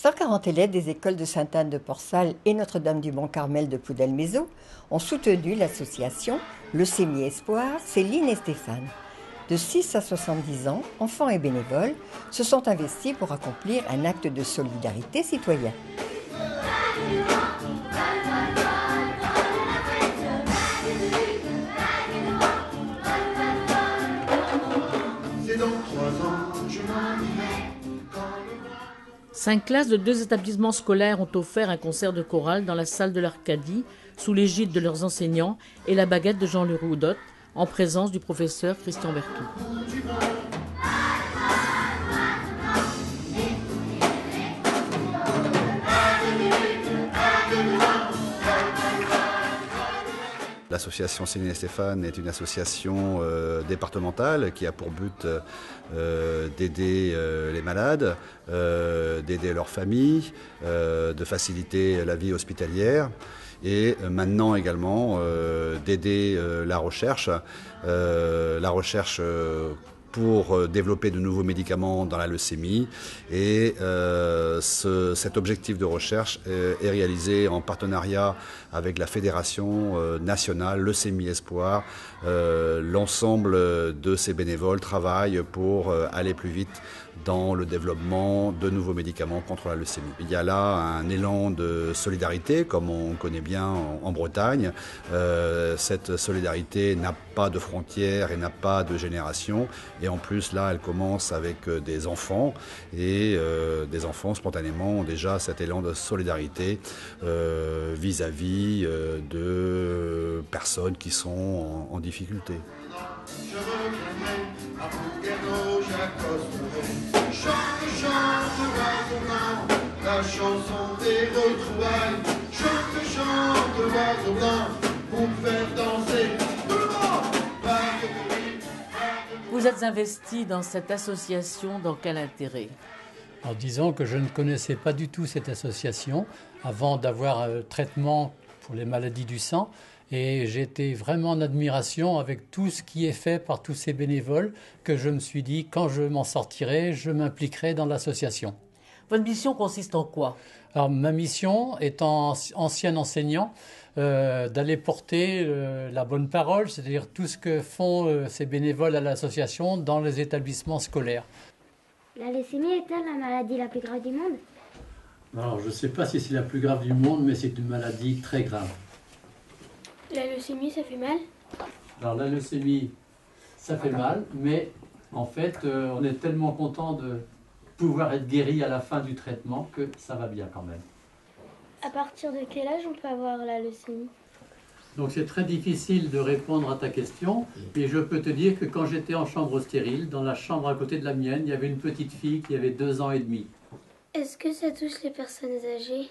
140 élèves des écoles de Sainte-Anne de Port-Salle et Notre-Dame-du-Mont-Carmel de Ploudel-Mézeaux ont soutenu l'association Leucémie Espoir Céline et Stéphane. De 6 à 70 ans, enfants et bénévoles se sont investis pour accomplir un acte de solidarité citoyen. C'est dans 3 ans, je m'en irai. 5 classes de 2 établissements scolaires ont offert un concert de chorale dans la salle de l'Arcadie, sous l'égide de leurs enseignants et la baguette de Jean Leroux-Dot, en présence du professeur Christian Berthoud. L'association Céline et Stéphane est une association départementale qui a pour but d'aider les malades, d'aider leurs familles, de faciliter la vie hospitalière et maintenant également d'aider la recherche pour développer de nouveaux médicaments dans la leucémie. Et cet objectif de recherche est réalisé en partenariat avec la Fédération nationale Leucémie Espoir. L'ensemble de ces bénévoles travaillent pour aller plus vite dans le développement de nouveaux médicaments contre la leucémie. Il y a là un élan de solidarité, comme on connaît bien en Bretagne. Cette solidarité n'a pas de frontières et n'a pas de génération. Et en plus, là, elle commence avec des enfants. Et des enfants, spontanément, ont déjà cet élan de solidarité vis-à-vis de personnes qui sont en difficulté. Je reviendrai à Bouguereau, j'accosterai. Chante, chante, oiseau blanc, la chanson des retrouvailles. Chante, chante, oiseau blanc, pour me faire danser tout le monde. Vous êtes investi dans cette association, dans quel intérêt? En disant que je ne connaissais pas du tout cette association avant d'avoir un traitement pour les maladies du sang. Et j'étais vraiment en admiration avec tout ce qui est fait par tous ces bénévoles que je me suis dit, quand je m'en sortirai, je m'impliquerai dans l'association. Votre mission consiste en quoi? Alors, ma mission, étant ancien enseignant, d'aller porter la bonne parole, c'est-à-dire tout ce que font ces bénévoles à l'association dans les établissements scolaires. La leucémie est-elle la maladie la plus grave du monde? Alors, je ne sais pas si c'est la plus grave du monde, mais c'est une maladie très grave. La leucémie, ça fait mal? Alors la leucémie, ça fait mal, mais en fait, on est tellement content de pouvoir être guéri à la fin du traitement que ça va bien quand même. À partir de quel âge on peut avoir la leucémie? Donc c'est très difficile de répondre à ta question, mais je peux te dire que quand j'étais en chambre stérile, dans la chambre à côté de la mienne, il y avait une petite fille qui avait 2 ans et demi. Est-ce que ça touche les personnes âgées?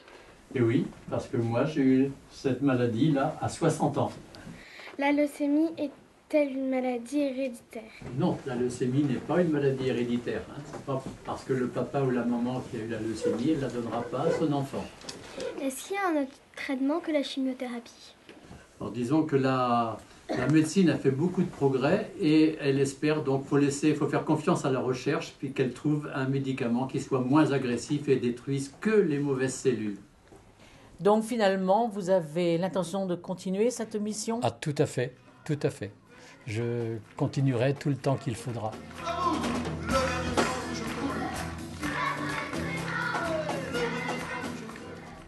Et oui, parce que moi j'ai eu cette maladie-là à 60 ans. La leucémie est-elle une maladie héréditaire? Non, la leucémie n'est pas une maladie héréditaire. C'est pas parce que le papa ou la maman qui a eu la leucémie, elle ne la donnera pas à son enfant. Est-ce qu'il y a un autre traitement que la chimiothérapie? Alors disons que la médecine a fait beaucoup de progrès et elle espère, donc il faut faire confiance à la recherche puis qu'elle trouve un médicament qui soit moins agressif et détruise que les mauvaises cellules. Donc finalement, vous avez l'intention de continuer cette mission? Ah, tout à fait, tout à fait. Je continuerai tout le temps qu'il faudra.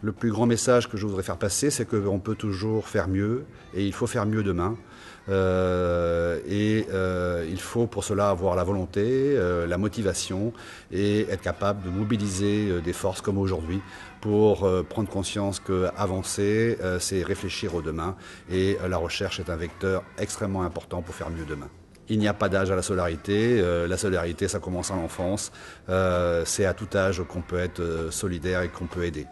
Le plus grand message que je voudrais faire passer, c'est qu'on peut toujours faire mieux et il faut faire mieux demain. Il faut pour cela avoir la volonté, la motivation et être capable de mobiliser des forces comme aujourd'hui pour prendre conscience qu'avancer, c'est réfléchir au demain et la recherche est un vecteur extrêmement important pour faire mieux demain. Il n'y a pas d'âge à la solidarité. La solidarité, ça commence à l'enfance. C'est à tout âge qu'on peut être solidaire et qu'on peut aider.